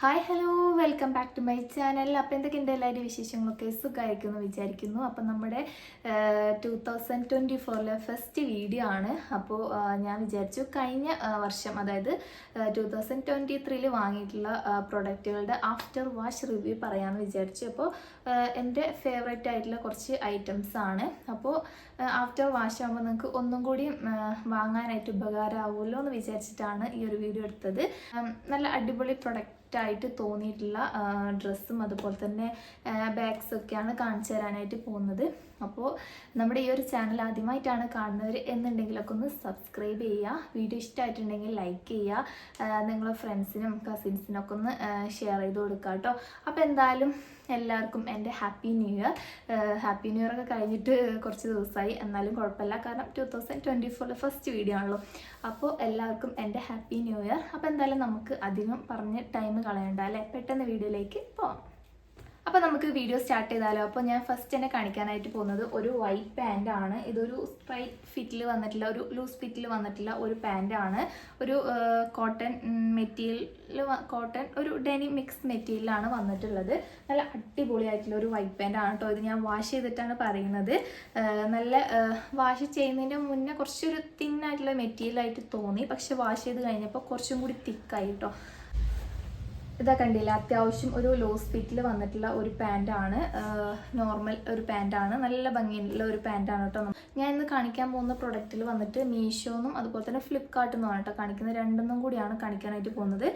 Hi hello welcome back to my channel. അപ്പോൾ എന്തൊക്കെയുണ്ട് എല്ലാവരും വിശേഷങ്ങളൊക്കെ സുഖമായിരിക്കുമെന്ന് വിചാരിക്കുന്നു. അപ്പം നമ്മുടെ 2024 ഫസ്റ്റ് വീഡിയോ ആണ്. അപ്പോൾ ഞാൻ വിചാരിച്ചു കഴിഞ്ഞ വർഷം അതായത് 2023 വാങ്ങിയിട്ടുള്ള പ്രൊഡക്റ്റുകളുടെ ആഫ്റ്റർ വാഷ് റിവ്യൂ പറയാമെന്ന് വിചാരിച്ചു. അപ്പോൾ എൻ്റെ ഫേവറേറ്റ് ആയിട്ടുള്ള കുറച്ച് ഐറ്റംസ് ആണ്. അപ്പോൾ ആഫ്റ്റർ വാഷ് ആകുമ്പോൾ നിങ്ങൾക്ക് ഒന്നും കൂടി വാങ്ങാനായിട്ട് ഉപകാരമാവുമല്ലോ എന്ന് വിചാരിച്ചിട്ടാണ് ഈ ഒരു വീഡിയോ എടുത്തത്. നല്ല അടിപൊളി പ്രൊഡക്റ്റ് ആയിട്ട് തോന്നിയിട്ടുള്ള ഡ്രസ്സും അതുപോലെ തന്നെ ബാഗ്സ് ഒക്കെയാണ് കാണിച്ചു തരാനായിട്ട് പോകുന്നത്. അപ്പോൾ നമ്മുടെ ഈ ഒരു ചാനൽ ആദ്യമായിട്ടാണ് കാണുന്നവർ എന്നുണ്ടെങ്കിലൊക്കെ ഒന്ന് സബ്സ്ക്രൈബ് ചെയ്യുക, വീഡിയോ ഇഷ്ടമായിട്ടുണ്ടെങ്കിൽ ലൈക്ക് ചെയ്യുക, നിങ്ങളെ ഫ്രണ്ട്സിനും കസിൻസിനൊക്കെ ഒന്ന് ഷെയർ ചെയ്ത് കൊടുക്കുക കേട്ടോ. അപ്പോൾ എന്തായാലും എല്ലാവർക്കും എൻ്റെ happy new year. Happy new year ഒക്കെ കഴിഞ്ഞിട്ട് കുറച്ച് ദിവസമായി, എന്നാലും കുഴപ്പമില്ല, കാരണം 2024 ഫസ്റ്റ് വീഡിയോ ആണല്ലോ. അപ്പോൾ എല്ലാവർക്കും എൻ്റെ ഹാപ്പി ന്യൂ ഇയർ. അപ്പോൾ എന്തായാലും നമുക്ക് അധികം പറഞ്ഞ് ടൈം കളയണ്ട അല്ലേ, പെട്ടെന്ന് വീഡിയോയിലേക്ക് പോവാം. അപ്പോൾ നമുക്ക് വീഡിയോ സ്റ്റാർട്ട് ചെയ്താലോ. അപ്പോൾ ഞാൻ ഫസ്റ്റ് തന്നെ കാണിക്കാനായിട്ട് പോകുന്നത് ഒരു വൈറ്റ് പാൻ്റ് ആണ്. ഇതൊരു സ്ട്രൈറ്റ് ഫിറ്റിൽ വന്നിട്ടുള്ള ഒരു ലൂസ് ഫിറ്റിൽ വന്നിട്ടുള്ള ഒരു പാൻ്റ് ആണ്. ഒരു കോട്ടൺ മെറ്റീരിയൽ, കോട്ടൺ ഒരു ഡെനിം മിക്സ് മെറ്റീരിയലാണ് വന്നിട്ടുള്ളത്. നല്ല അടിപൊളിയായിട്ടുള്ള ഒരു വൈറ്റ് പാൻ്റ് ആണ് കേട്ടോ. ഇത് ഞാൻ വാഷ് ചെയ്തിട്ടാണ് പറയുന്നത്. നല്ല വാഷ് ചെയ്യുന്നതിൻ്റെ മുന്നേ കുറച്ചൊരു തിന്നായിട്ടുള്ള മെറ്റീരിയലായിട്ട് തോന്നി, പക്ഷെ വാഷ് ചെയ്ത് കഴിഞ്ഞപ്പോൾ കുറച്ചും കൂടി തിക്കായി കേട്ടോ. ഇതാ കണ്ടില്ല, അത്യാവശ്യം ഒരു ലോസ് ഫിറ്റിൽ വന്നിട്ടുള്ള ഒരു പാൻ്റാണ്, നോർമൽ ഒരു പാൻ്റാണ്, നല്ല ഭംഗിയുള്ള ഒരു പാൻ്റാണ് കേട്ടോ. ഞാൻ ഇന്ന് കാണിക്കാൻ പോകുന്ന പ്രൊഡക്റ്റിൽ വന്നിട്ട് മീഷോന്നും അതുപോലെ തന്നെ ഫ്ലിപ്കാർട്ടിൽ നിന്നുമാണ് കേട്ടോ കാണിക്കുന്നത്. രണ്ടെണ്ണം കൂടിയാണ് കാണിക്കാനായിട്ട് പോകുന്നത്.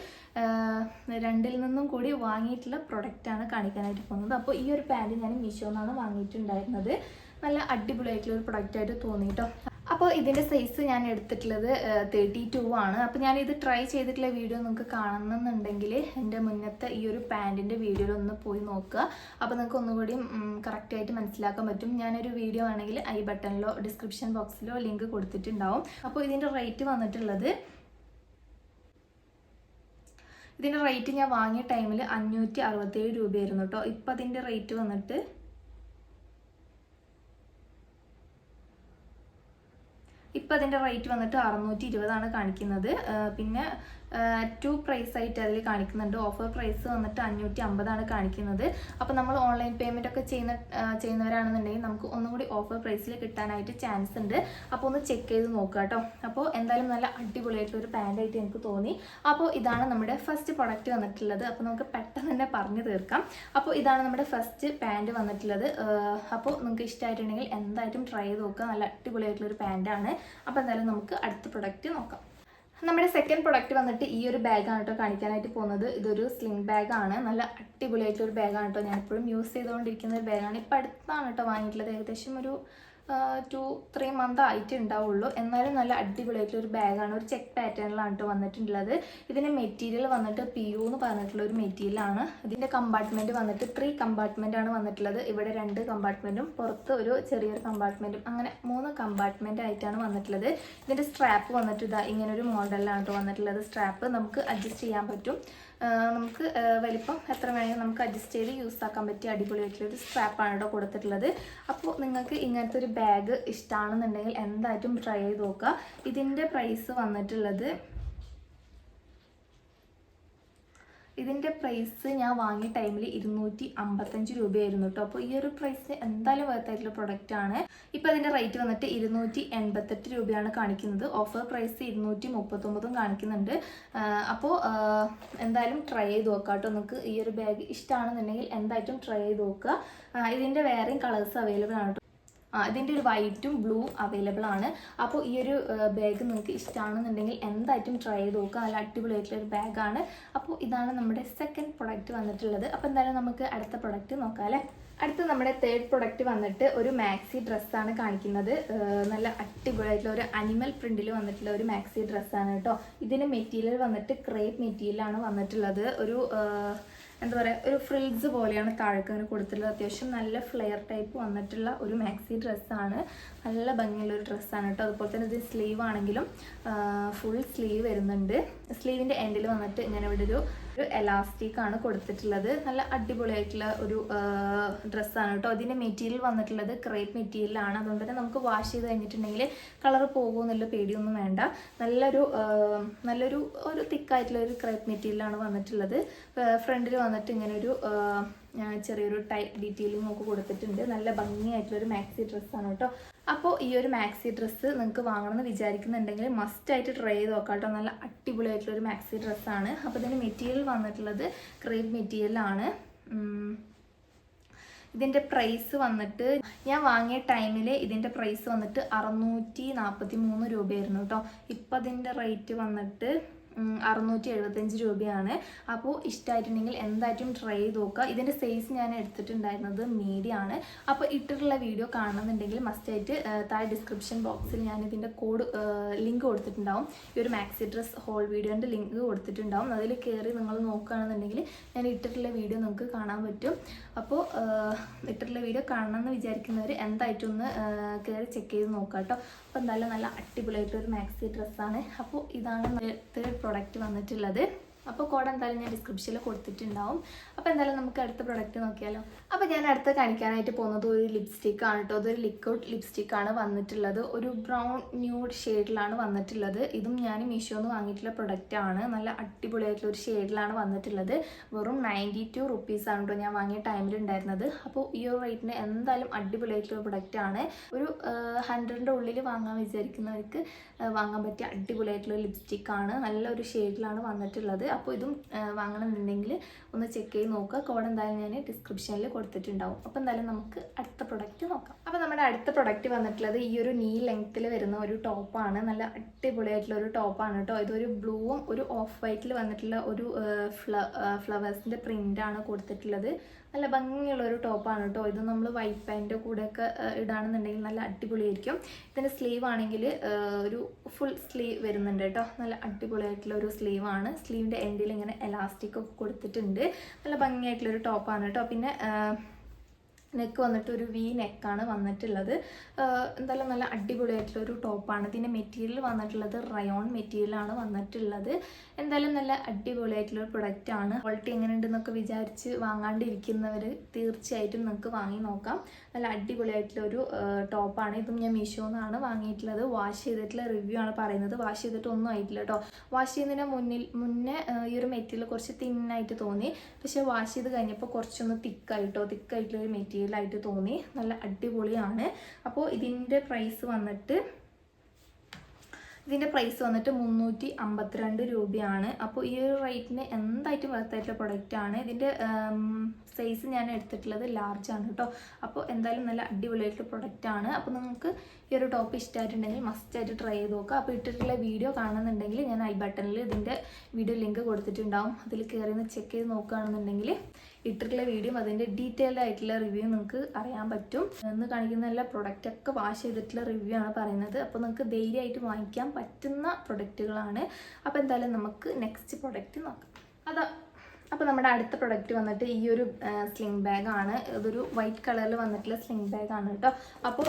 രണ്ടിൽ നിന്നും കൂടി വാങ്ങിയിട്ടുള്ള പ്രൊഡക്റ്റാണ് കാണിക്കാനായിട്ട് പോകുന്നത്. അപ്പോൾ ഈ ഒരു പാൻറ് ഞാൻ മീഷോന്നാണ് വാങ്ങിയിട്ടുണ്ടായിരുന്നത്. നല്ല അടിപൊളിയായിട്ടുള്ള ഒരു പ്രൊഡക്റ്റായിട്ട് തോന്നി കേട്ടോ. അപ്പോൾ ഇതിൻ്റെ സൈസ് ഞാൻ എടുത്തിട്ടുള്ളത് 32 ആണ്. അപ്പോൾ ഞാനിത് ട്രൈ ചെയ്തിട്ടുള്ള വീഡിയോ നിങ്ങൾക്ക് കാണണമെന്നുണ്ടെങ്കിൽ എൻ്റെ മുന്നത്തെ ഈ ഒരു പാൻറ്റിൻ്റെ വീഡിയോയിൽ ഒന്ന് പോയി നോക്കുക. അപ്പോൾ നിങ്ങൾക്ക് ഒന്നുകൂടി കറക്റ്റായിട്ട് മനസ്സിലാക്കാൻ പറ്റും. ഞാനൊരു വീഡിയോ ആണെങ്കിൽ ഐ ബട്ടണിലോ ഡിസ്ക്രിപ്ഷൻ ബോക്സിലോ ലിങ്ക് കൊടുത്തിട്ടുണ്ടാവും. അപ്പോൾ ഇതിൻ്റെ റേറ്റ് വന്നിട്ടുള്ളത്, ഇതിൻ്റെ റേറ്റ് ഞാൻ വാങ്ങിയ ടൈമിൽ 567 രൂപയായിരുന്നു കേട്ടോ. ഇപ്പം അതിൻ്റെ റേറ്റ് വന്നിട്ട് ഇപ്പം അതിൻ്റെ റേറ്റ് വന്നിട്ട് 620 കാണിക്കുന്നത്. പിന്നെ 2 പ്രൈസ് ആയിട്ട് അതിൽ കാണിക്കുന്നുണ്ട്. ഓഫർ പ്രൈസ് വന്നിട്ട് 550 കാണിക്കുന്നത്. അപ്പോൾ നമ്മൾ ഓൺലൈൻ പേയ്മെൻ്റ് ഒക്കെ ചെയ്യുന്നവരാണെന്നുണ്ടെങ്കിൽ നമുക്ക് ഒന്നും കൂടി ഓഫർ പ്രൈസിൽ കിട്ടാനായിട്ട് ചാൻസ് ഉണ്ട്. അപ്പോൾ ഒന്ന് ചെക്ക് ചെയ്ത് നോക്കുക കേട്ടോ. അപ്പോൾ എന്തായാലും നല്ല അടിപൊളിയായിട്ടൊരു പാൻ്റായിട്ട് എനിക്ക് തോന്നി. അപ്പോൾ ഇതാണ് നമ്മുടെ ഫസ്റ്റ് പ്രൊഡക്റ്റ് വന്നിട്ടുള്ളത്. അപ്പോൾ നമുക്ക് പെട്ടെന്ന് തന്നെ പറഞ്ഞു തീർക്കാം. അപ്പോൾ ഇതാണ് നമ്മുടെ ഫസ്റ്റ് പാൻറ് വന്നിട്ടുള്ളത്. അപ്പോൾ നിങ്ങൾക്ക് ഇഷ്ടമായിട്ടുണ്ടെങ്കിൽ എന്തായിട്ടും ട്രൈ ചെയ്ത് നോക്കുക. നല്ല അടിപൊളിയായിട്ടുള്ളൊരു പാൻ്റാണ്. അപ്പോൾ എന്തായാലും നമുക്ക് അടുത്ത പ്രൊഡക്റ്റ് നോക്കാം. നമ്മുടെ സെക്കൻഡ് പ്രൊഡക്റ്റ് വന്നിട്ട് ഈ ഒരു ബാഗാണ് കേട്ടോ കാണിക്കാനായിട്ട് പോകുന്നത്. ഇതൊരു സ്ലിംഗ് ബാഗാണ്. നല്ല അടിപൊളിയായിട്ടൊരു ബാഗാണ് കേട്ടോ. ഞാൻ എപ്പോഴും യൂസ് ചെയ്തുകൊണ്ടിരിക്കുന്ന ഒരു ബാഗാണ്. ഇപ്പോൾ അടുത്താണ് കേട്ടോ വാങ്ങിയിട്ടുള്ളത്. ഏകദേശം ഒരു 2-3 മന്ത് ആയിട്ട് ഉണ്ടാവുള്ളൂ. എന്നാലും നല്ല അടിപൊളിയായിട്ടുള്ളൊരു ബാഗാണ്. ഒരു ചെക്ക് പാറ്റേണിലാണ് കേട്ടോ വന്നിട്ടുള്ളത്. ഇതിൻ്റെ മെറ്റീരിയൽ വന്നിട്ട് PU എന്ന് പറഞ്ഞിട്ടുള്ള ഒരു മെറ്റീരിയലാണ്. ഇതിൻ്റെ കമ്പാർട്ട്മെൻറ്റ് വന്നിട്ട് 3 കമ്പാർട്ട്മെൻ്റ് ആണ് വന്നിട്ടുള്ളത്. ഇവിടെ 2 കമ്പാർട്ട്മെൻറ്റും പുറത്ത് ഒരു ചെറിയൊരു കമ്പാർട്ട്മെൻറ്റും, അങ്ങനെ 3 കമ്പാർട്ട്മെൻ്റ് ആയിട്ടാണ് വന്നിട്ടുള്ളത്. ഇതിൻ്റെ സ്ട്രാപ്പ് വന്നിട്ട് ഇതാ ഇങ്ങനൊരു മോഡലിലാണ് കേട്ടോ വന്നിട്ടുള്ളത്. സ്ട്രാപ്പ് നമുക്ക് അഡ്ജസ്റ്റ് ചെയ്യാൻ പറ്റും. നമുക്ക് വലിപ്പം എത്ര വേണമെങ്കിലും നമുക്ക് അഡ്ജസ്റ്റ് ചെയ്ത് യൂസ് ആക്കാൻ പറ്റിയ അടിപൊളിയായിട്ടുള്ളൊരു സ്ട്രാപ്പാണ് കേട്ടോ കൊടുത്തിട്ടുള്ളത്. അപ്പോൾ നിങ്ങൾക്ക് ഇങ്ങനത്തെ ഒരു ബാഗ് ഇഷ്ടമാണെന്നുണ്ടെങ്കിൽ എന്തായിട്ടും ട്രൈ ചെയ്ത് നോക്കുക. ഇതിൻ്റെ പ്രൈസ് വന്നിട്ടുള്ളത്, ഇതിൻ്റെ പ്രൈസ് ഞാൻ വാങ്ങിയ ടൈമിൽ 255 രൂപയായിരുന്നു കേട്ടോ. അപ്പോൾ ഈ ഒരു പ്രൈസ് എന്തായാലും വർത്തായിട്ടുള്ള പ്രൊഡക്റ്റാണ്. ഇപ്പോൾ അതിൻ്റെ റേറ്റ് വന്നിട്ട് 288 രൂപയാണ് കാണിക്കുന്നത്. ഓഫർ പ്രൈസ് 239 കാണിക്കുന്നുണ്ട്. അപ്പോൾ എന്തായാലും ട്രൈ ചെയ്ത് നോക്കുക കേട്ടോ. നിങ്ങൾക്ക് ഈ ഒരു ബാഗ് ഇഷ്ടമാണെന്നുണ്ടെങ്കിൽ എന്തായിട്ടും ട്രൈ ചെയ്ത് നോക്കുക. ഇതിൻ്റെ വേറെയും കളേഴ്സ് അവൈലബിൾ ആണ് കേട്ടോ. ഇതിൻ്റെ ഒരു വൈറ്റും ബ്ലൂ അവൈലബിൾ ആണ്. അപ്പോൾ ഈ ഒരു ബാഗ് നിങ്ങൾക്ക് ഇഷ്ടമാണെന്നുണ്ടെങ്കിൽ എന്തായിട്ടും ട്രൈ ചെയ്ത് നോക്കുക. നല്ല അടിപൊളിയായിട്ടുള്ളൊരു ബാഗാണ്. അപ്പോൾ ഇതാണ് നമ്മുടെ സെക്കൻഡ് പ്രൊഡക്റ്റ് വന്നിട്ടുള്ളത്. അപ്പോൾ എന്തായാലും നമുക്ക് അടുത്ത പ്രൊഡക്റ്റ് നോക്കാം അല്ലേ. അടുത്ത നമ്മുടെ തേർഡ് പ്രൊഡക്റ്റ് വന്നിട്ട് ഒരു മാക്സി ഡ്രസ്സാണ് കാണിക്കുന്നത്. നല്ല അടിപൊളിയായിട്ടുള്ള ഒരു അനിമൽ പ്രിൻറ്റിൽ വന്നിട്ടുള്ള ഒരു മാക്സി ഡ്രസ്സാണ് കേട്ടോ. ഇതിൻ്റെ മെറ്റീരിയൽ വന്നിട്ട് ക്രേപ്പ് മെറ്റീരിയലാണ് വന്നിട്ടുള്ളത്. ഒരു എന്താ പറയുക, ഒരു ഫ്രിൽസ് പോലെയാണ് താഴേക്കാണ് കൊടുത്തിട്ടുള്ളത്. അത്യാവശ്യം നല്ല ഫ്ലെയർ ടൈപ്പ് വന്നിട്ടുള്ള ഒരു മാക്സി ഡ്രസ്സാണ്. നല്ല ഭംഗിയുള്ളൊരു ഡ്രസ്സാണ് കേട്ടോ. അതുപോലെ തന്നെ ഇത് സ്ലീവ് ആണെങ്കിലും ഫുൾ സ്ലീവ് വരുന്നുണ്ട്. സ്ലീവിൻ്റെ എൻഡിൽ വന്നിട്ട് ഇങ്ങനെ ഇവിടെ ഒരു ഒരു എലാസ്റ്റിക് ആണ് കൊടുത്തിട്ടുള്ളത്. നല്ല അടിപൊളിയായിട്ടുള്ള ഒരു ഡ്രസ്സാണ് കേട്ടോ. അതിൻ്റെ മെറ്റീരിയൽ വന്നിട്ടുള്ളത് ക്രേപ്പ് മെറ്റീരിയലാണ്. അതുകൊണ്ട് തന്നെ നമുക്ക് വാഷ് ചെയ്ത് കഴിഞ്ഞിട്ടുണ്ടെങ്കിൽ കളർ പോകുമെന്നുള്ള പേടിയൊന്നും വേണ്ട. നല്ലൊരു തിക്കായിട്ടുള്ള ഒരു ക്രേപ്പ് മെറ്റീരിയലാണ് വന്നിട്ടുള്ളത്. ഫ്രണ്ടിൽ വന്നിട്ട് ഇങ്ങനെ ഒരു ചെറിയൊരു ഡീറ്റെയിലിംഗ് ഒക്കെ കൊടുത്തിട്ടുണ്ട്. നല്ല ഭംഗിയായിട്ടുള്ളൊരു മാക്സി ഡ്രസ്സാണ് കേട്ടോ. അപ്പോൾ ഈ ഒരു മാക്സി ഡ്രസ്സ് നിങ്ങൾക്ക് വാങ്ങണമെന്ന് വിചാരിക്കുന്നുണ്ടെങ്കിൽ മസ്റ്റായിട്ട് ട്രൈ ചെയ്ത് നോക്കാം കേട്ടോ. നല്ല അടിപൊളിയായിട്ടുള്ളൊരു മാക്സി ഡ്രസ്സാണ്. അപ്പോൾ ഇതിൻ്റെ മെറ്റീരിയൽ വന്നിട്ടുള്ളത് ക്രേപ്പ് മെറ്റീരിയലാണ്. ഇതിൻ്റെ പ്രൈസ് വന്നിട്ട് ഞാൻ വാങ്ങിയ ടൈമിൽ ഇതിൻ്റെ പ്രൈസ് വന്നിട്ട് 643 രൂപയായിരുന്നു കേട്ടോ. ഇപ്പം അതിൻ്റെ റേറ്റ് വന്നിട്ട് 675 രൂപയാണ്. അപ്പോൾ ഇഷ്ടമായിട്ടുണ്ടെങ്കിൽ എന്തായിട്ടും ട്രൈ ചെയ്ത് നോക്കുക. ഇതിൻ്റെ സൈസ് ഞാൻ എടുത്തിട്ടുണ്ടായിരുന്നത് മീഡിയം ആണ്. അപ്പോൾ ഇട്ടിട്ടുള്ള വീഡിയോ കാണുന്നുണ്ടെങ്കിൽ മസ്റ്റായിട്ട് താഴെ ഡിസ്ക്രിപ്ഷൻ ബോക്സിൽ ഞാൻ ഇതിൻ്റെ ലിങ്ക് കൊടുത്തിട്ടുണ്ടാവും. ഈ ഒരു മാക്സി ഡ്രസ് ഹോൾ വീഡിയോൻ്റെ ലിങ്ക് കൊടുത്തിട്ടുണ്ടാവും. അതിൽ കയറി നിങ്ങൾ നോക്കുകയാണെന്നുണ്ടെങ്കിൽ ഞാൻ ഇട്ടിട്ടുള്ള വീഡിയോ നിങ്ങൾക്ക് കാണാൻ പറ്റും. അപ്പോൾ ഇട്ടിട്ടുള്ള വീഡിയോ കാണണമെന്ന് വിചാരിക്കുന്നവർ എന്തായിട്ടും ഒന്ന് കയറി ചെക്ക് ചെയ്ത് നോക്കാം കേട്ടോ. അപ്പോൾ എന്തായാലും നല്ല അടിപൊളിയായിട്ടൊരു മാക്സി ഡ്രസ്സാണ്. അപ്പോൾ ഇതാണ് തേർഡ് പ്രൊഡക്റ്റ് വന്നിട്ടുള്ളത്. അപ്പോൾ കോഡ് എന്തായാലും ഞാൻ ഡിസ്ക്രിപ്ഷനിൽ കൊടുത്തിട്ടുണ്ടാവും. അപ്പോൾ എന്തായാലും നമുക്ക് അടുത്ത പ്രൊഡക്റ്റ് നോക്കിയാലോ. അപ്പോൾ ഞാൻ അടുത്ത് കാണിക്കാനായിട്ട് പോകുന്നത് ഒരു ലിപ്സ്റ്റിക്കാണ് കേട്ടോ. അതൊരു ലിക്വിഡ് ലിപ്സ്റ്റിക്കാണ് വന്നിട്ടുള്ളത്. ഒരു ബ്രൗൺ ന്യൂഡ് ഷെയ്ഡിലാണ് വന്നിട്ടുള്ളത്. ഇതും ഞാൻ മീഷോന്ന് വാങ്ങിയിട്ടുള്ള പ്രൊഡക്റ്റാണ്. നല്ല അടിപൊളിയായിട്ടുള്ള ഒരു ഷെയ്ഡിലാണ് വന്നിട്ടുള്ളത്. വെറും 92 റുപ്പീസാണ് കേട്ടോ ഞാൻ വാങ്ങിയ ടൈമിൽ ഉണ്ടായിരുന്നത്. അപ്പോൾ ഈ ഒരു റേറ്റിന് എന്തായാലും അടിപൊളിയായിട്ടുള്ള പ്രൊഡക്റ്റാണ്. ഒരു 100ൻ്റെ ഉള്ളിൽ വാങ്ങാൻ വിചാരിക്കുന്നവർക്ക് വാങ്ങാൻ പറ്റിയ അടിപൊളിയായിട്ടുള്ള ലിപ്സ്റ്റിക്കാണ്. നല്ലൊരു ഷെയ്ഡിലാണ് വന്നിട്ടുള്ളത്. അപ്പോൾ ഇതും വാങ്ങണമെന്നുണ്ടെങ്കിൽ ഒന്ന് ചെക്ക് ചെയ്ത് നോക്കുക. കോഡ് എന്തായാലും ഞാൻ ഡിസ്ക്രിപ്ഷനിൽ കൊടുത്തിട്ടുണ്ടാവും. അപ്പോൾ എന്തായാലും നമുക്ക് അടുത്ത പ്രൊഡക്റ്റ് നോക്കാം. അപ്പോൾ നമ്മുടെ അടുത്ത പ്രൊഡക്റ്റ് വന്നിട്ടുള്ളത് ഈ ഒരു നീ ലെങ്ത്തിൽ വരുന്ന ഒരു ടോപ്പാണ്. നല്ല അടിപൊളിയായിട്ടുള്ള ഒരു ടോപ്പാണ് കേട്ടോ. ഇതൊരു ബ്ലൂവും ഒരു ഓഫ് വൈറ്റിൽ വന്നിട്ടുള്ള ഒരു ഫ്ലവേഴ്സിൻ്റെ പ്രിൻ്റാണ് കൊടുത്തിട്ടുള്ളത്. നല്ല ഭംഗിയുള്ളൊരു ടോപ്പാണ് കേട്ടോ. ഇത് നമ്മൾ വൈറ്റ് പാൻറ്റിൻ്റെ കൂടെയൊക്കെ ഇടുകയാണെന്നുണ്ടെങ്കിൽ നല്ല അടിപൊളിയായിരിക്കും. ഇതിൻ്റെ സ്ലീവ് ആണെങ്കിൽ ഒരു ഫുൾ സ്ലീവ് വരുന്നുണ്ട് കേട്ടോ. നല്ല അടിപൊളിയായിട്ടുള്ള ഒരു സ്ലീവാണ്. സ്ലീവിൻ്റെ എൻഡിൽ ഇങ്ങനെ എലാസ്റ്റിക് ഒക്കെ കൊടുത്തിട്ടുണ്ട്. നല്ല ഭംഗിയായിട്ടുള്ളൊരു ടോപ്പാണ് കേട്ടോ. പിന്നെ നെക്ക് വന്നിട്ട് ഒരു വി നെക്കാണ് വന്നിട്ടുള്ളത്. എന്തായാലും നല്ല അടിപൊളിയായിട്ടുള്ളൊരു ടോപ്പാണ്. ഇതിൻ്റെ മെറ്റീരിയൽ വന്നിട്ടുള്ളത് റയോൺ മെറ്റീരിയലാണ് വന്നിട്ടുള്ളത്. എന്തായാലും നല്ല അടിപൊളിയായിട്ടുള്ളൊരു പ്രൊഡക്റ്റാണ്. ക്വാളിറ്റി എങ്ങനെയുണ്ടെന്നൊക്കെ വിചാരിച്ച് വാങ്ങാണ്ടിരിക്കുന്നവർ തീർച്ചയായിട്ടും നിങ്ങൾക്ക് വാങ്ങി നോക്കാം. നല്ല അടിപൊളിയായിട്ടുള്ളൊരു ടോപ്പാണ്. ഇതും ഞാൻ മീഷോന്നാണ് വാങ്ങിയിട്ടുള്ളത്. വാഷ് ചെയ്തിട്ടുള്ള റിവ്യൂ ആണ് പറയുന്നത്. വാഷ് ചെയ്തിട്ടൊന്നും ആയിട്ടില്ല കേട്ടോ. വാഷ് ചെയ്യുന്നതിന് മുന്നേ ഈ ഒരു മെറ്റീരിയൽ കുറച്ച് തിന്നായിട്ട് തോന്നി. പക്ഷേ വാഷ് ചെയ്ത് കഴിഞ്ഞപ്പോൾ കുറച്ചൊന്ന് തിക്കായിട്ടുള്ളൊരു മെറ്റീരിയലായിട്ട് തോന്നി. നല്ല അടിപൊളിയാണ്. അപ്പോൾ ഇതിൻ്റെ പ്രൈസ് വന്നിട്ട് 352 രൂപയാണ്. അപ്പോൾ ഈ ഒരു റേറ്റിന് എന്തായിട്ടും വർത്തായിട്ടുള്ള പ്രൊഡക്റ്റാണ്. ഇതിൻ്റെ സൈസ് ഞാൻ എടുത്തിട്ടുള്ളത് ലാർജ് ആണ് കേട്ടോ. അപ്പോൾ എന്തായാലും നല്ല അടിപൊളിയായിട്ടുള്ള പ്രൊഡക്റ്റാണ്. അപ്പോൾ നിങ്ങൾക്ക് ഈ ഒരു ടോപ്പ് ഇഷ്ടമായിട്ടുണ്ടെങ്കിൽ മസ്റ്റായിട്ട് ട്രൈ ചെയ്ത് നോക്കുക. അപ്പോൾ ഇട്ടിട്ടുള്ള വീഡിയോ കാണുന്നുണ്ടെങ്കിൽ ഞാൻ ഐ ബട്ടണിൽ ഇതിൻ്റെ വീഡിയോ ലിങ്ക് കൊടുത്തിട്ടുണ്ടാവും. അതിൽ കയറി ഒന്ന് ചെക്ക് ചെയ്ത് നോക്കുകയാണെന്നുണ്ടെങ്കിൽ ഇട്ടിട്ടുള്ള വീഡിയോ അതിൻ്റെ ഡീറ്റെയിൽഡ് ആയിട്ടുള്ള റിവ്യൂ നിങ്ങൾക്ക് അറിയാൻ പറ്റും. എന്ന് കാണിക്കുന്ന എല്ലാ പ്രൊഡക്റ്റൊക്കെ വാഷ് ചെയ്തിട്ടുള്ള റിവ്യൂ ആണ് പറയുന്നത്. അപ്പോൾ നിങ്ങൾക്ക് ധൈര്യമായിട്ട് വാങ്ങിക്കാൻ പറ്റുന്ന പ്രൊഡക്റ്റുകളാണ്. അപ്പോൾ എന്തായാലും നമുക്ക് നെക്സ്റ്റ് പ്രൊഡക്റ്റ് നോക്കാം. അപ്പോൾ നമ്മുടെ അടുത്ത പ്രൊഡക്റ്റ് വന്നിട്ട് ഈ ഒരു സ്ലിംഗ് ബാഗാണ്. ഇതൊരു വൈറ്റ് കളറിൽ വന്നിട്ടുള്ള സ്ലിംഗ് ബാഗാണ് കേട്ടോ. അപ്പോൾ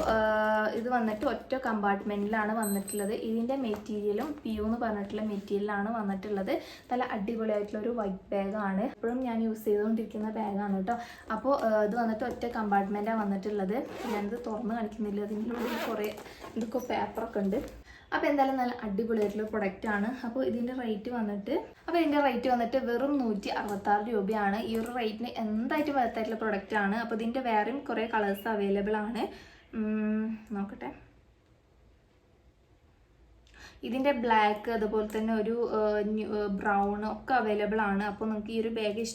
ഇത് വന്നിട്ട് ഒറ്റ കമ്പാർട്ട്മെൻറ്റിലാണ് വന്നിട്ടുള്ളത്. ഇതിൻ്റെ മെറ്റീരിയലും PU എന്ന് പറഞ്ഞിട്ടുള്ള മെറ്റീരിയലാണ് വന്നിട്ടുള്ളത്. നല്ല അടിപൊളിയായിട്ടുള്ളൊരു വൈറ്റ് ബാഗാണ്. എപ്പോഴും ഞാൻ യൂസ് ചെയ്തുകൊണ്ടിരിക്കുന്ന ബാഗാണ് കേട്ടോ. അപ്പോൾ ഇത് വന്നിട്ട് ഒറ്റ കമ്പാർട്ട്മെൻറ്റാണ് വന്നിട്ടുള്ളത്. ഞാനിത് തുറന്ന് കാണിക്കുന്നില്ല. അതിൻ്റെ ഉള്ളിൽ കുറേ എന്തൊക്കെ പേപ്പറൊക്കെ ഉണ്ട്. അപ്പോൾ എന്തായാലും നല്ല അടിപൊളിയായിട്ടുള്ള പ്രൊഡക്റ്റാണ്. അപ്പോൾ ഇതിൻ്റെ റേറ്റ് വന്നിട്ട് വെറും 166 രൂപയാണ്. ഈ ഒരു റേറ്റിന് എന്തായിട്ട് വർത്തായിട്ടുള്ള പ്രൊഡക്റ്റാണ്. അപ്പോൾ ഇതിൻ്റെ വേറെയും കുറേ കളേഴ്സ് അവൈലബിൾ ആണ്. നോക്കട്ടെ. ഇതിൻ്റെ ബ്ലാക്ക് അതുപോലെ തന്നെ ഒരു ബ്രൗൺ ഒക്കെ അവൈലബിൾ ആണ്. അപ്പോൾ നിങ്ങൾക്ക് ഈ ഒരു ബാഗ്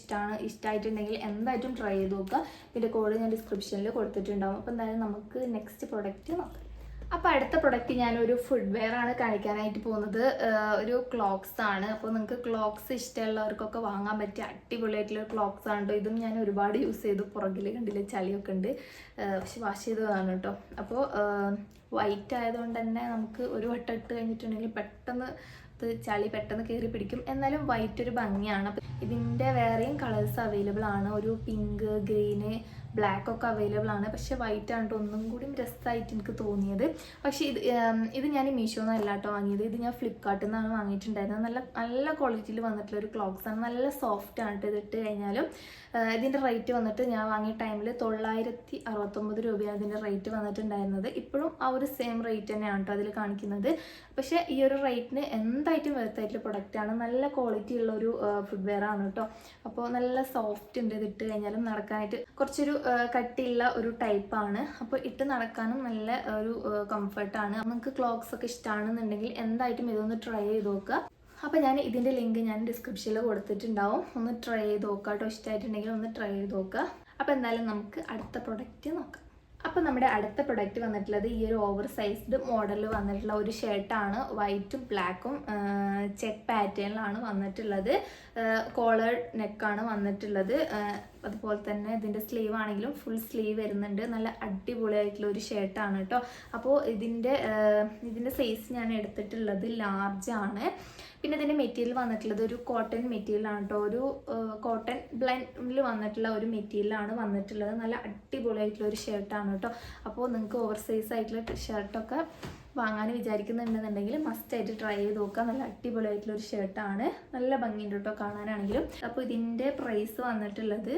ഇഷ്ടമായിട്ടുണ്ടെങ്കിൽ എന്തായിട്ടും ട്രൈ ചെയ്ത് നോക്കുക. ഇതിൻ്റെ കോഡ് ഞാൻ ഡിസ്ക്രിപ്ഷനിൽ കൊടുത്തിട്ടുണ്ടാകും. അപ്പോൾ എന്തായാലും നമുക്ക് നെക്സ്റ്റ് പ്രൊഡക്റ്റ് നോക്കാം. അപ്പോൾ അടുത്ത പ്രൊഡക്റ്റ് ഞാനൊരു ഫുഡ് വെയർ ആണ് കാണിക്കാനായിട്ട് പോകുന്നത്. ഒരു ക്ലോക്സ് ആണ്. അപ്പോൾ നിങ്ങൾക്ക് ക്ലോക്സ് ഇഷ്ടമുള്ളവർക്കൊക്കെ വാങ്ങാൻ പറ്റിയ അടിപൊളിയായിട്ടുള്ള ക്ലോക്സ് ആണ് കേട്ടോ. ഇതും ഞാൻ ഒരുപാട് യൂസ് ചെയ്തു. പുറകിൽ കണ്ടില്ല ചളിയൊക്കെ ഉണ്ട്. പക്ഷെ വാഷ് ചെയ്തതാണ് കേട്ടോ. അപ്പോൾ വൈറ്റ് ആയതുകൊണ്ട് തന്നെ നമുക്ക് ഒരു വട്ടം ഇട്ട് കഴിഞ്ഞിട്ടുണ്ടെങ്കിൽ പെട്ടെന്ന് ഡ്രസ്സിനകത്ത് ചളി പെട്ടെന്ന് കയറി പിടിക്കും. എന്നാലും വൈറ്റ് ഒരു ഭംഗിയാണ്. അപ്പം ഇതിൻ്റെ വേറെയും കളേഴ്സ് അവൈലബിൾ ആണ്. ഒരു പിങ്ക്, ഗ്രീന്, ബ്ലാക്ക് ഒക്കെ അവൈലബിൾ ആണ്. പക്ഷേ വൈറ്റ് ആണ് ഒന്നും കൂടി രസമായിട്ട് എനിക്ക് തോന്നിയത്. പക്ഷേ ഇത് ഞാൻ മീഷോന്ന് അല്ല കേട്ടോ വാങ്ങിയത്. ഇത് ഞാൻ ഫ്ലിപ്കാർട്ടിൽ നിന്നാണ് വാങ്ങിയിട്ടുണ്ടായിരുന്നത്. നല്ല നല്ല ക്വാളിറ്റിയിൽ വന്നിട്ടുള്ള ഒരു ക്ലോത്ത്സ് ആണ്. നല്ല സോഫ്റ്റ് ആണ് ഇത് ഇട്ട് കഴിഞ്ഞാലും. ഇതിൻ്റെ റേറ്റ് വന്നിട്ട് ഞാൻ വാങ്ങിയ ടൈമിൽ 969 രൂപയാണ് ഇതിൻ്റെ റേറ്റ് വന്നിട്ടുണ്ടായിരുന്നത്. ഇപ്പോഴും ആ ഒരു സെയിം റേറ്റ് തന്നെയാണ് കേട്ടോ അതിൽ കാണിക്കുന്നത്. പക്ഷേ ഈ ഒരു റേറ്റിന് എന്തായിട്ടും വെർത്തായിട്ടുള്ള പ്രൊഡക്റ്റാണ്. നല്ല ക്വാളിറ്റി ഉള്ള ഒരു ഫുഡ്വെയർ ആണ് കേട്ടോ. അപ്പോൾ നല്ല സോഫ്റ്റ് ഉണ്ട്. ഇത് ഇട്ട് കഴിഞ്ഞാലും നടക്കാനായിട്ട് കുറച്ചൊരു കട്ടിയുള്ള ഒരു ടൈപ്പാണ്. അപ്പോൾ ഇട്ട് നടക്കാനും നല്ല ഒരു കംഫർട്ടാണ്. നിങ്ങൾക്ക് ക്ലോത്ത്സ് ഒക്കെ ഇഷ്ടമാണെന്നുണ്ടെങ്കിൽ എന്തായിട്ടും ഇതൊന്ന് ട്രൈ ചെയ്ത് നോക്കുക. അപ്പോൾ ഞാൻ ഇതിൻ്റെ ലിങ്ക് ഞാൻ ഡിസ്ക്രിപ്ഷനിൽ കൊടുത്തിട്ടുണ്ടാവും. ഒന്ന് ട്രൈ ചെയ്ത് നോക്കുക കേട്ടോ. ഇഷ്ടമായിട്ടുണ്ടെങ്കിൽ ഒന്ന് ട്രൈ ചെയ്ത് നോക്കുക. അപ്പോൾ എന്തായാലും നമുക്ക് അടുത്ത പ്രൊഡക്റ്റ് നോക്കാം. അപ്പോൾ നമ്മുടെ അടുത്ത പ്രൊഡക്റ്റ് വന്നിട്ടുള്ളത് ഈ ഒരു ഓവർ സൈസ്ഡ് മോഡലിൽ വന്നിട്ടുള്ള ഒരു ഷർട്ടാണ്. വൈറ്റും ബ്ലാക്കും ചെക്ക് പാറ്റേണിലാണ് വന്നിട്ടുള്ളത്. കോളർ നെക്കാണ് വന്നിട്ടുള്ളത്. അതുപോലെ തന്നെ ഇതിൻ്റെ സ്ലീവ് ആണെങ്കിലും ഫുൾ സ്ലീവ് വരുന്നുണ്ട്. നല്ല അടിപൊളിയായിട്ടുള്ള ഒരു ഷർട്ടാണ് കേട്ടോ. അപ്പോൾ ഇതിൻ്റെ സൈസ് ഞാൻ എടുത്തിട്ടുള്ളത് ലാർജ് ആണ്. പിന്നെ ഇതിൻ്റെ മെറ്റീരിയൽ വന്നിട്ടുള്ളത് ഒരു കോട്ടൺ മെറ്റീരിയലാണ് കേട്ടോ. ഒരു കോട്ടൺ ബ്ലെൻഡിൽ വന്നിട്ടുള്ള ഒരു മെറ്റീരിയലാണ് വന്നിട്ടുള്ളത്. നല്ല അടിപൊളിയായിട്ടുള്ള ഒരു ഷർട്ടാണ് കേട്ടോ. അപ്പോൾ നിങ്ങൾക്ക് ഓവർ സൈസ് ആയിട്ടുള്ള ഷർട്ടൊക്കെ വാങ്ങാൻ വിചാരിക്കുന്നുണ്ടെന്നുണ്ടെങ്കിൽ മസ്റ്റായിട്ട് ട്രൈ ചെയ്ത് നോക്കുക. നല്ല അടിപൊളിയായിട്ടുള്ളൊരു ഷർട്ടാണ്. നല്ല ഭംഗിയുണ്ട് കേട്ടോ കാണാനാണെങ്കിലും. അപ്പോൾ ഇതിൻ്റെ പ്രൈസ് വന്നിട്ടുള്ളത്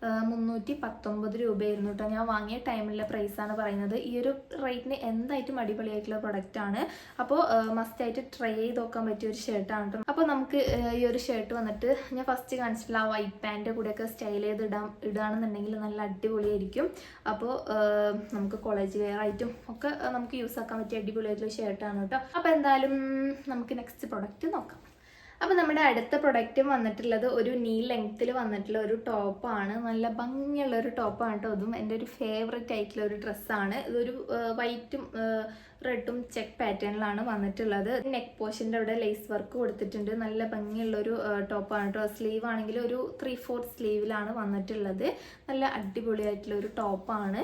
319 രൂപയായിരുന്നു കേട്ടോ. ഞാൻ വാങ്ങിയ ടൈമിലെ പ്രൈസാണ് പറയുന്നത്. ഈ ഒരു റേറ്റിന് എന്തായിട്ടും അടിപൊളിയായിട്ടുള്ള പ്രൊഡക്റ്റാണ്. അപ്പോൾ മസ്റ്റായിട്ട് ട്രൈ ചെയ്ത് നോക്കാൻ പറ്റിയ ഒരു ഷർട്ടാണ് കേട്ടോ. അപ്പോൾ നമുക്ക് ഈ ഒരു ഷർട്ട് വന്നിട്ട് ഞാൻ ഫസ്റ്റ് കാണിച്ചിട്ടുള്ള ആ വൈറ്റ് പാൻറ്റിൻ്റെ കൂടെയൊക്കെ സ്റ്റൈൽ ചെയ്ത് ഇടുകയാണെന്നുണ്ടെങ്കിൽ നല്ല അടിപൊളിയായിരിക്കും. അപ്പോൾ നമുക്ക് കോളേജ് വെയർ ആയിട്ടും ഒക്കെ നമുക്ക് യൂസ് ആക്കാൻ പറ്റിയ അടിപൊളിയായിട്ടുള്ള ഷർട്ടാണ് കേട്ടോ. അപ്പോൾ എന്തായാലും നമുക്ക് നെക്സ്റ്റ് പ്രൊഡക്റ്റ് നോക്കാം. അപ്പോൾ നമ്മുടെ അടുത്ത പ്രൊഡക്റ്റും വന്നിട്ടുള്ളത് ഒരു നീ ലെങ്ത്തിൽ വന്നിട്ടുള്ള ഒരു ടോപ്പാണ്. നല്ല ഭംഗിയുള്ള ഒരു ടോപ്പാണ് കേട്ടോ. അതും എൻ്റെ ഒരു ഫേവറേറ്റ് ആയിട്ടുള്ള ഒരു ഡ്രസ്സാണ്. ഇതൊരു വൈറ്റും റെഡും ചെക്ക് പാറ്റേണിലാണ് വന്നിട്ടുള്ളത്. നെക്ക് പോർഷൻ്റെ അവിടെ ലേസ് വർക്ക് കൊടുത്തിട്ടുണ്ട്. നല്ല ഭംഗിയുള്ളൊരു ടോപ്പാണ് കേട്ടോ. സ്ലീവ് ആണെങ്കിൽ ഒരു 3/4 സ്ലീവിലാണ് വന്നിട്ടുള്ളത്. നല്ല അടിപൊളിയായിട്ടുള്ള ഒരു ടോപ്പാണ്.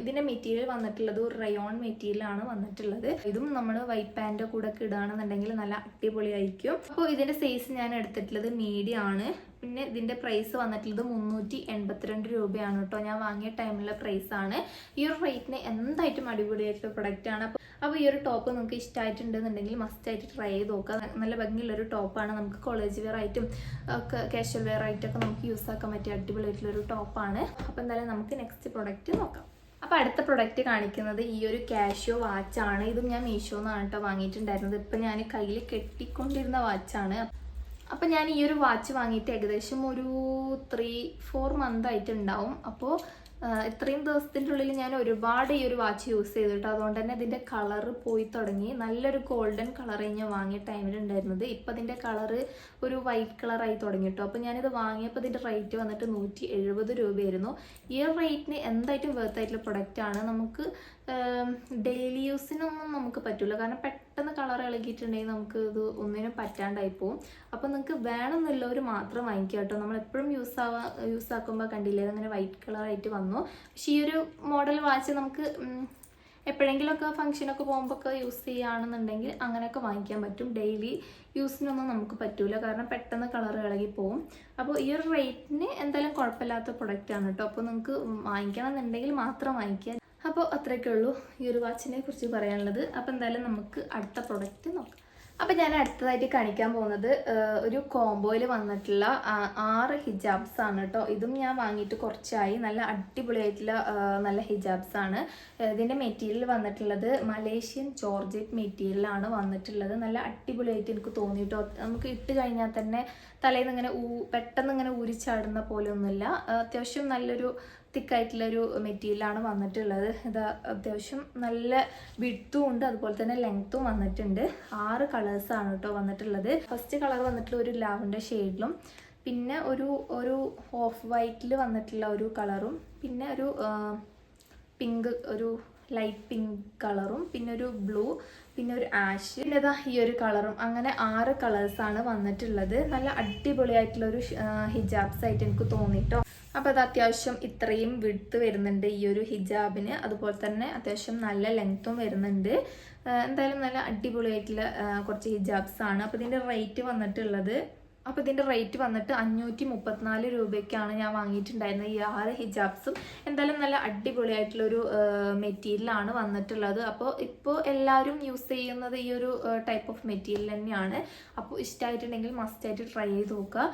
ഇതിൻ്റെ മെറ്റീരിയൽ വന്നിട്ടുള്ളത് ഒരു റയോൺ മെറ്റീരിയലാണ് വന്നിട്ടുള്ളത്. ഇതും നമ്മൾ വൈറ്റ് പാൻറ്റിൻ്റെ കൂടെ ഒക്കെ ഇടുകയാണെന്നുണ്ടെങ്കിൽ നല്ല അടിപൊളിയായിരിക്കും. അപ്പോൾ ഇതിൻ്റെ സൈസ് ഞാൻ എടുത്തിട്ടുള്ളത് മീഡിയം ആണ്. പിന്നെ ഇതിൻ്റെ പ്രൈസ് വന്നിട്ടുള്ളത് 382 രൂപയാണ് കേട്ടോ. ഞാൻ വാങ്ങിയ ടൈമിലെ പ്രൈസാണ്. ഈ ഒരു റേറ്റിന് എന്തായിട്ടും അടിപൊളിയായിട്ടുള്ള പ്രൊഡക്റ്റാണ്. അപ്പോൾ ഈ ഒരു ടോപ്പ് നിങ്ങൾക്ക് ഇഷ്ടമായിട്ടുണ്ടെന്നുണ്ടെങ്കിൽ മസ്റ്റായിട്ട് ട്രൈ ചെയ്ത് നോക്കുക. നല്ല ഭംഗിയുള്ളൊരു ടോപ്പാണ്. നമുക്ക് കോളേജ് വെയർ ആയിട്ടും ഒക്കെ കാഷ്വൽ വെയർ ആയിട്ടൊക്കെ നമുക്ക് യൂസ് ആക്കാൻ പറ്റിയ അടിപൊളിയായിട്ടുള്ളൊരു ടോപ്പാണ്. അപ്പോൾ എന്തായാലും നമുക്ക് നെക്സ്റ്റ് പ്രൊഡക്റ്റ് നോക്കാം. അപ്പോൾ അടുത്ത പ്രൊഡക്റ്റ് കാണിക്കുന്നത് ഈ ഒരു കാഷ്യോ വാച്ചാണ്. ഇതും ഞാൻ മീഷോന്നാണ് കേട്ടോ വാങ്ങിയിട്ടുണ്ടായിരുന്നത്. ഇപ്പം ഞാൻ കയ്യിൽ കെട്ടിക്കൊണ്ടിരുന്ന വാച്ചാണ്. അപ്പം ഞാൻ ഈ ഒരു വാച്ച് വാങ്ങിയിട്ട് ഏകദേശം ഒരു 3-4 മന്ത് ആയിട്ടുണ്ടാവും. അപ്പോൾ ഇത്രയും ദിവസത്തിൻ്റെ ഉള്ളിൽ ഞാൻ ഒരുപാട് ഈ ഒരു വാച്ച് യൂസ് ചെയ്തിട്ട് അതുകൊണ്ട് തന്നെ ഇതിൻ്റെ കളറ് പോയി തുടങ്ങി. നല്ലൊരു ഗോൾഡൻ കളർ ഞാൻ വാങ്ങിയ ടൈമിലുണ്ടായിരുന്നത്. ഇപ്പം അതിൻ്റെ കളറ് ഒരു വൈറ്റ് കളറായി തുടങ്ങി കേട്ടോ. അപ്പോൾ ഞാനിത് വാങ്ങിയപ്പോൾ ഇതിൻ്റെ റേറ്റ് വന്നിട്ട് 170 രൂപയായിരുന്നു. ഈ റേറ്റിന് എന്തായിട്ടും വെർത്തായിട്ടുള്ള പ്രൊഡക്റ്റാണ്. നമുക്ക് ഡെയിലി യൂസിനൊന്നും നമുക്ക് പറ്റില്ല. കാരണം പെട്ടെന്ന് കളർ ഇളകിയിട്ടുണ്ടെങ്കിൽ നമുക്ക് ഇത് ഒന്നിനും പറ്റാണ്ടായി പോവും. അപ്പോൾ നിങ്ങൾക്ക് വേണമെന്നുള്ളവർ മാത്രം വാങ്ങിക്കുക കേട്ടോ. നമ്മളെപ്പോഴും യൂസ് ആക്കുമ്പോൾ കണ്ടില്ലേ അങ്ങനെ വൈറ്റ് കളറായിട്ട് വന്നു. പക്ഷേ ഈ ഒരു മോഡൽ വാച്ച് നമുക്ക് എപ്പോഴെങ്കിലുമൊക്കെ ഫംഗ്ഷനൊക്കെ പോകുമ്പോഴൊക്കെ യൂസ് ചെയ്യുകയാണെന്നുണ്ടെങ്കിൽ അങ്ങനെയൊക്കെ വാങ്ങിക്കാൻ പറ്റും. ഡെയിലി യൂസിനൊന്നും നമുക്ക് പറ്റില്ല. കാരണം പെട്ടെന്ന് കളർ ഇളകി പോവും. അപ്പോൾ ഈ ഒരു റേറ്റിന് എന്തായാലും കുഴപ്പമില്ലാത്ത പ്രൊഡക്റ്റാണ് കേട്ടോ. അപ്പോൾ നിങ്ങൾക്ക് വാങ്ങിക്കണം എന്നുണ്ടെങ്കിൽ മാത്രം വാങ്ങിക്കുക. അപ്പോൾ അത്രയൊക്കെ ഉള്ളൂ ഈ ഒരു വാച്ചിനെ കുറിച്ച് പറയാനുള്ളത്. അപ്പോൾ എന്തായാലും നമുക്ക് അടുത്ത പ്രൊഡക്റ്റ് നോക്കാം. അപ്പോൾ ഞാൻ അടുത്തതായിട്ട് കാണിക്കാൻ പോകുന്നത് ഒരു കോംബോയിൽ വന്നിട്ടുള്ള 6 ഹിജാബ്സ് ആണ് കേട്ടോ. ഇതും ഞാൻ വാങ്ങിയിട്ട് കുറച്ചായി. നല്ല അടിപൊളിയായിട്ടുള്ള നല്ല ഹിജാബ്സ് ആണ്. ഇതിൻ്റെ മെറ്റീരിയൽ വന്നിട്ടുള്ളത് മലേഷ്യൻ ജോർജറ്റ് മെറ്റീരിയലാണ് വന്നിട്ടുള്ളത്. നല്ല അടിപൊളിയായിട്ട് എനിക്ക് തോന്നി കേട്ടോ. നമുക്ക് ഇട്ട് കഴിഞ്ഞാൽ തന്നെ തലേന്ന് ഇങ്ങനെ പെട്ടെന്ന് ഇങ്ങനെ ഊരിച്ചാടുന്ന പോലെ ഒന്നുമില്ല. അത്യാവശ്യം നല്ലൊരു തിക്കായിട്ടുള്ളൊരു മെറ്റീരിയലാണ് വന്നിട്ടുള്ളത്. ഇത് അത്യാവശ്യം നല്ല വിഡ്ത്തും ഉണ്ട്, അതുപോലെ തന്നെ ലെങ്ത്തും വന്നിട്ടുണ്ട്. 6 കളേഴ്സാണ് കേട്ടോ വന്നിട്ടുള്ളത്. ഫസ്റ്റ് കളർ വന്നിട്ടുള്ള ഒരു ലാവൻഡർ ഷെയ്ഡിലും, പിന്നെ ഒരു ഓഫ് വൈറ്റിൽ വന്നിട്ടുള്ള ഒരു കളറും, പിന്നെ ഒരു പിങ്ക് ഒരു ലൈറ്റ് പിങ്ക് കളറും പിന്നെ ഒരു ബ്ലൂ പിന്നെ ഒരു ആഷ് പിന്നെ ഇതാ ഈ ഒരു കളറും, അങ്ങനെ 6 കളേഴ്സാണ് വന്നിട്ടുള്ളത്. നല്ല അടിപൊളിയായിട്ടുള്ളൊരു ഹിജാബ്സ് ആയിട്ട് എനിക്ക് തോന്നിട്ടോ. അപ്പോൾ അത് അത്യാവശ്യം ഇത്രയും വിഡ്ത്ത് വരുന്നുണ്ട് ഈ ഒരു ഹിജാബിന്, അതുപോലെ തന്നെ അത്യാവശ്യം നല്ല ലെങ്ത്തും വരുന്നുണ്ട്. എന്തായാലും നല്ല അടിപൊളിയായിട്ടുള്ള കുറച്ച് ഹിജാബ്സ് ആണ്. അപ്പോൾ ഇതിൻ്റെ റേറ്റ് വന്നിട്ടുള്ളത് 534 രൂപയ്ക്കാണ് ഞാൻ വാങ്ങിയിട്ടുണ്ടായിരുന്നത് ഈ 6 ഹിജാബ്സും. എന്തായാലും നല്ല അടിപൊളിയായിട്ടുള്ളൊരു മെറ്റീരിയലാണ് വന്നിട്ടുള്ളത്. അപ്പോൾ ഇപ്പോൾ എല്ലാവരും യൂസ് ചെയ്യുന്നത് ഈ ഒരു ടൈപ്പ് ഓഫ് മെറ്റീരിയൽ തന്നെയാണ്. അപ്പോൾ ഇഷ്ടമായിട്ടുണ്ടെങ്കിൽ മസ്റ്റായിട്ട് ട്രൈ ചെയ്ത് നോക്കുക.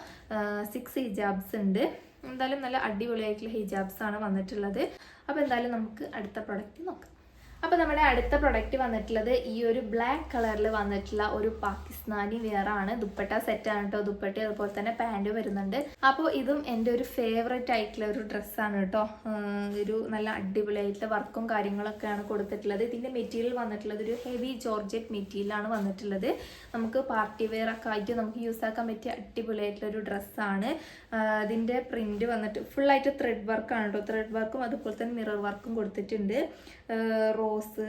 6 ഹിജാബ്സ് ഉണ്ട്. എന്തായാലും നല്ല അടിപൊളിയായിട്ടുള്ള ഹിജാബ്സ് ആണ് വന്നിട്ടുള്ളത്. അപ്പോൾ എന്തായാലും നമുക്ക് അടുത്ത പ്രൊഡക്റ്റ് നോക്കാം. അപ്പോൾ നമ്മുടെ അടുത്ത പ്രൊഡക്റ്റ് വന്നിട്ടുള്ളത് ഈ ഒരു ബ്ലാക്ക് കളറിൽ വന്നിട്ടുള്ള ഒരു പാകിസ്ഥാനി വെയർ ആണ്. ദുപ്പട്ട സെറ്റാണ് കേട്ടോ. ദുപ്പട്ട അതുപോലെ തന്നെ പാൻറ് വരുന്നുണ്ട്. അപ്പോൾ ഇതും എൻ്റെ ഒരു ഫേവറേറ്റ് ആയിട്ടുള്ള ഒരു ഡ്രസ്സാണ് കേട്ടോ. ഒരു നല്ല അടിപൊളിയായിട്ടുള്ള വർക്കും കാര്യങ്ങളൊക്കെയാണ് കൊടുത്തിട്ടുള്ളത്. ഇതിൻ്റെ മെറ്റീരിയൽ വന്നിട്ടുള്ളത് ഒരു ഹെവി ജോർജറ്റ് മെറ്റീരിയലാണ് വന്നിട്ടുള്ളത്. നമുക്ക് പാർട്ടി വെയർ ഒക്കെ ആയിട്ട് നമുക്ക് യൂസ് ആക്കാൻ പറ്റിയ അടിപൊളിയായിട്ടുള്ള ഒരു ഡ്രസ്സാണ്. ഇതിൻ്റെ പ്രിന്റ് വന്നിട്ട് ഫുള്ളായിട്ട് ത്രെഡ് വർക്കാണ് കേട്ടോ. ത്രെഡ് വർക്കും അതുപോലെ തന്നെ മിറർ വർക്കും കൊടുത്തിട്ടുണ്ട്. റോസ്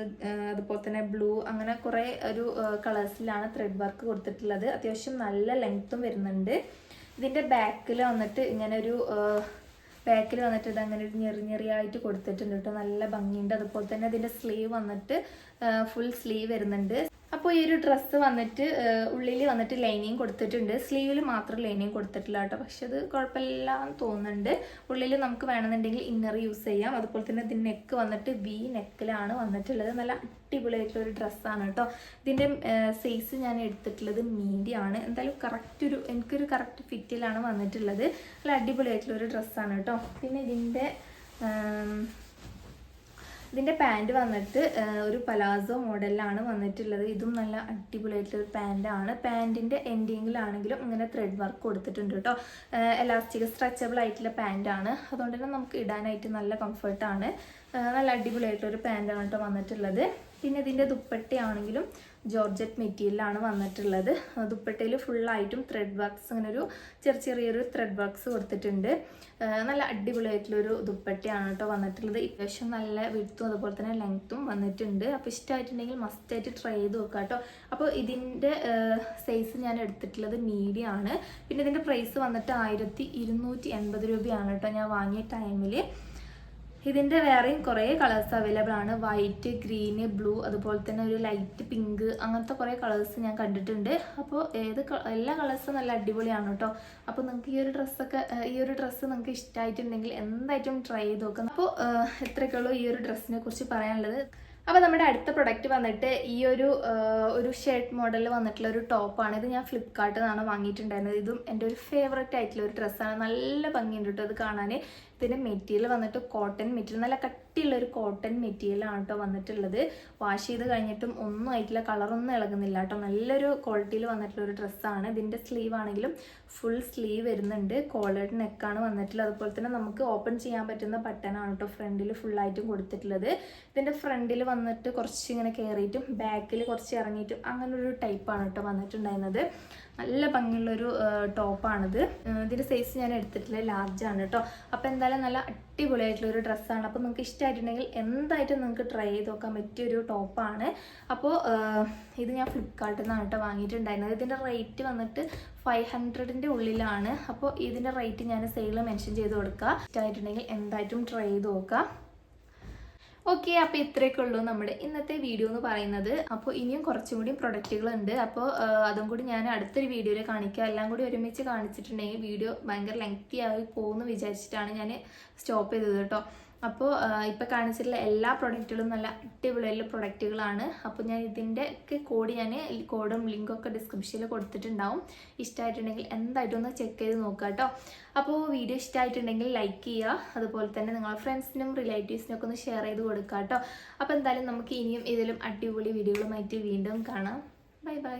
അതുപോലെ തന്നെ ബ്ലൂ അങ്ങനെ കുറേ ഒരു കളേഴ്സിലാണ് ത്രെഡ് വർക്ക് കൊടുത്തിട്ടുള്ളത്. അത്യാവശ്യം നല്ല ലെങ്ത്തും വരുന്നുണ്ട്. ഇതിൻ്റെ ബാക്കിൽ വന്നിട്ട് ഇങ്ങനെ ഒരു ഇത് അങ്ങനെ ഒരു ഞെറിയായിട്ട് കൊടുത്തിട്ടുണ്ട് കേട്ടോ. നല്ല ഭംഗിയുണ്ട്. അതുപോലെ തന്നെ ഇതിൻ്റെ സ്ലീവ് വന്നിട്ട് ഫുൾ സ്ലീവ് വരുന്നുണ്ട്. അപ്പോൾ ഈ ഒരു ഡ്രസ്സ് വന്നിട്ട് ഉള്ളിൽ വന്നിട്ട് ലൈനിങ് കൊടുത്തിട്ടുണ്ട്. സ്ലീവിൽ മാത്രം ലൈനിങ് കൊടുത്തിട്ടില്ല കേട്ടോ. പക്ഷെ അത് കുഴപ്പമില്ല എന്ന് തോന്നുന്നുണ്ട്. ഉള്ളിൽ നമുക്ക് വേണമെന്നുണ്ടെങ്കിൽ ഇന്നർ യൂസ് ചെയ്യാം. അതുപോലെ തന്നെ ഇതിൻ്റെ നെക്ക് വന്നിട്ട് വി നെക്കിലാണ് വന്നിട്ടുള്ളത്. നല്ല അടിപൊളിയായിട്ടുള്ള ഒരു ഡ്രസ്സാണ് കേട്ടോ. ഇതിൻ്റെ സൈസ് ഞാൻ എടുത്തിട്ടുള്ളത് മീഡിയം ആണ്. എന്തായാലും എനിക്കൊരു കറക്റ്റ് ഫിറ്റിലാണ് വന്നിട്ടുള്ളത്. നല്ല അടിപൊളിയായിട്ടുള്ള ഒരു ഡ്രസ്സാണ് കേട്ടോ. പിന്നെ ഇതിൻ്റെ പാൻറ് വന്നിട്ട് ഒരു പലാസോ മോഡലിലാണ് വന്നിട്ടുള്ളത്. ഇതും നല്ല അടിപൊളിയായിട്ടുള്ളൊരു പാൻറ്റാണ്. പാൻറ്റിൻ്റെ എൻഡിങ്ങിലാണെങ്കിലും ഇങ്ങനെ ത്രെഡ് വർക്ക് കൊടുത്തിട്ടുണ്ട് കേട്ടോ. എലാസ്റ്റിക് സ്ട്രെച്ചബിൾ ആയിട്ടുള്ള പാൻറ്റാണ്. അതുകൊണ്ട് തന്നെ നമുക്ക് ഇടാനായിട്ട് നല്ല കംഫർട്ടാണ്. നല്ല അടിപൊളിയായിട്ടുള്ളൊരു പാൻറ്റാണ് കേട്ടോ വന്നിട്ടുള്ളത്. പിന്നെ ഇതിൻ്റെ ദുപ്പട്ടയാണെങ്കിലും ജോർജറ്റ് മെറ്റീരിയലാണ് വന്നിട്ടുള്ളത്. ദുപ്പട്ടയിൽ ഫുള്ളായിട്ടും ത്രെഡ് വർക്ക്സ് അങ്ങനെ ഒരു ചെറിയൊരു ത്രെഡ് വർക്ക്സ് കൊടുത്തിട്ടുണ്ട്. നല്ല അടിപൊളിയായിട്ടുള്ളൊരു ദുപ്പട്ടയാണ് കേട്ടോ വന്നിട്ടുള്ളത്. അത്യാവശ്യം നല്ല വിഡ്ത്തും അതുപോലെ തന്നെ ലെങ്ത്തും വന്നിട്ടുണ്ട്. അപ്പോൾ ഇഷ്ടമായിട്ടുണ്ടെങ്കിൽ മസ്റ്റായിട്ട് ട്രൈ ചെയ്ത് നോക്കുക കേട്ടോ. അപ്പോൾ ഇതിൻ്റെ സൈസ് ഞാൻ എടുത്തിട്ടുള്ളത് മീഡിയം ആണ്. പിന്നെ ഇതിൻ്റെ പ്രൈസ് വന്നിട്ട് 1280 രൂപയാണ് കേട്ടോ ഞാൻ വാങ്ങിയ ടൈമിൽ. ഇതിൻ്റെ വേറെയും കുറേ കളേഴ്സ് അവൈലബിൾ ആണ്. വൈറ്റ്, ഗ്രീന്, ബ്ലൂ അതുപോലെ തന്നെ ഒരു ലൈറ്റ് പിങ്ക് അങ്ങനത്തെ കുറേ കളേഴ്സ് ഞാൻ കണ്ടിട്ടുണ്ട്. അപ്പോൾ എല്ലാ കളേഴ്സും നല്ല അടിപൊളിയാണ് കേട്ടോ. അപ്പോൾ നിങ്ങൾക്ക് ഈ ഒരു ഡ്രസ്സ് നിങ്ങൾക്ക് ഇഷ്ടമായിട്ടുണ്ടെങ്കിൽ എന്തായിട്ടും ട്രൈ ചെയ്ത് നോക്കാം. അപ്പോൾ ഇത്രയൊക്കെയുള്ളൂ ഈ ഒരു ഡ്രസ്സിനെ കുറിച്ച് പറയാനുള്ളത്. അപ്പോൾ നമ്മുടെ അടുത്ത പ്രൊഡക്റ്റ് വന്നിട്ട് ഈ ഒരു ഷർട്ട് മോഡലിൽ വന്നിട്ടുള്ള ഒരു ടോപ്പാണ്. ഇത് ഞാൻ ഫ്ലിപ്കാർട്ടിൽ നിന്നാണ് വാങ്ങിയിട്ടുണ്ടായിരുന്നത്. ഇതും എൻ്റെ ഒരു ഫേവറേറ്റ് ആയിട്ടുള്ള ഒരു ഡ്രസ്സാണ്. നല്ല ഭംഗിയുണ്ട് കേട്ടോ ഇത് കാണാൻ. ഇതിൻ്റെ മെറ്റീരിയൽ വന്നിട്ട് കോട്ടൺ മെറ്റീരിയൽ, നല്ല കട്ടിയുള്ളൊരു കോട്ടൺ മെറ്റീരിയലാണ് കേട്ടോ വന്നിട്ടുള്ളത്. വാഷ് ചെയ്ത് കഴിഞ്ഞിട്ടും ഒന്നും ആയിട്ടില്ല, കളറൊന്നും ഇളകുന്നില്ല കേട്ടോ. നല്ലൊരു ക്വാളിറ്റിയിൽ വന്നിട്ടുള്ള ഒരു ഡ്രസ്സാണ്. ഇതിൻ്റെ സ്ലീവ് ആണെങ്കിലും ഫുൾ സ്ലീവ് വരുന്നുണ്ട്. കോളേഡ് നെക്കാണ് വന്നിട്ടുള്ളത്. അതുപോലെ തന്നെ നമുക്ക് ഓപ്പൺ ചെയ്യാൻ പറ്റുന്ന ബട്ടനാണ് കേട്ടോ ഫ്രണ്ടിൽ ഫുള്ളായിട്ടും കൊടുത്തിട്ടുള്ളത്. ഇതിൻ്റെ ഫ്രണ്ടിൽ വന്നിട്ട് കുറച്ച് ഇങ്ങനെ കയറിയിട്ടും ബാക്കിൽ കുറച്ച് ഇറങ്ങിയിട്ടും അങ്ങനെ ഒരു ടൈപ്പാണ് കേട്ടോ വന്നിട്ടുണ്ടായിരുന്നത്. നല്ല ഭംഗിയുള്ളൊരു ടോപ്പാണിത്. ഇതിൻ്റെ സൈസ് ഞാൻ എടുത്തിട്ടുള്ള ലാർജാണ് കേട്ടോ. അപ്പോൾ എന്തായാലും നല്ല അടിപൊളിയായിട്ടുള്ളൊരു ഡ്രസ്സാണ്. അപ്പോൾ നിങ്ങൾക്ക് ഇഷ്ടമായിട്ടുണ്ടെങ്കിൽ എന്തായിട്ടും നിങ്ങൾക്ക് ട്രൈ ചെയ്ത് നോക്കാൻ പറ്റിയൊരു ടോപ്പാണ്. അപ്പോൾ ഇത് ഞാൻ ഫ്ലിപ്കാർട്ടിൽ നിന്നാണ് കേട്ടോ വാങ്ങിയിട്ടുണ്ടായിരുന്നത്. ഇതിൻ്റെ റേറ്റ് വന്നിട്ട് 500ൻ്റെ ഉള്ളിലാണ്. അപ്പോൾ ഇതിൻ്റെ റേറ്റ് ഞാൻ സെയിലിൽ മെൻഷൻ ചെയ്ത് കൊടുക്കുക. ഇഷ്ടമായിട്ടുണ്ടെങ്കിൽ എന്തായിട്ടും ട്രൈ ചെയ്ത് നോക്കുക. ഓക്കെ, അപ്പോൾ ഇത്രയൊക്കെ ഉള്ളൂ നമ്മുടെ ഇന്നത്തെ വീഡിയോ എന്ന് പറയുന്നത്. അപ്പോൾ ഇനിയും കുറച്ചും കൂടി പ്രൊഡക്റ്റുകളുണ്ട്. അപ്പോൾ അതും കൂടി ഞാൻ അടുത്തൊരു വീഡിയോയിൽ കാണിക്കാം. എല്ലാം കൂടി ഒരുമിച്ച് കാണിച്ചിട്ടുണ്ടെങ്കിൽ വീഡിയോ ഭയങ്കര ലെങ്തി ആയി പോകുമെന്ന് വിചാരിച്ചിട്ടാണ് ഞാൻ സ്റ്റോപ്പ് ചെയ്തത് കേട്ടോ. അപ്പോൾ ഇപ്പോൾ കാണിച്ചിട്ടുള്ള എല്ലാ പ്രൊഡക്റ്റുകളും നല്ല അടിപൊളിയുള്ള പ്രൊഡക്റ്റുകളാണ്. അപ്പോൾ ഞാൻ ഇതിൻ്റെ ഒക്കെ കോഡും ലിങ്കൊക്കെ ഡിസ്ക്രിപ്ഷനിൽ കൊടുത്തിട്ടുണ്ടാവും. ഇഷ്ടമായിട്ടുണ്ടെങ്കിൽ എന്തായിട്ടും ഒന്ന് ചെക്ക് ചെയ്ത് നോക്കുക കേട്ടോ. അപ്പോൾ വീഡിയോ ഇഷ്ടമായിട്ടുണ്ടെങ്കിൽ ലൈക്ക് ചെയ്യുക. അതുപോലെ തന്നെ നിങ്ങളുടെ ഫ്രണ്ട്സിനും റിലേറ്റീവ്സിനും ഒക്കെ ഒന്ന് ഷെയർ ചെയ്ത് കൊടുക്കുക കേട്ടോ. അപ്പോൾ എന്തായാലും നമുക്ക് ഇനിയും ഇതിലും അടിപൊളി വീഡിയോകളുമായിട്ട് വീണ്ടും കാണാം. Bye bye.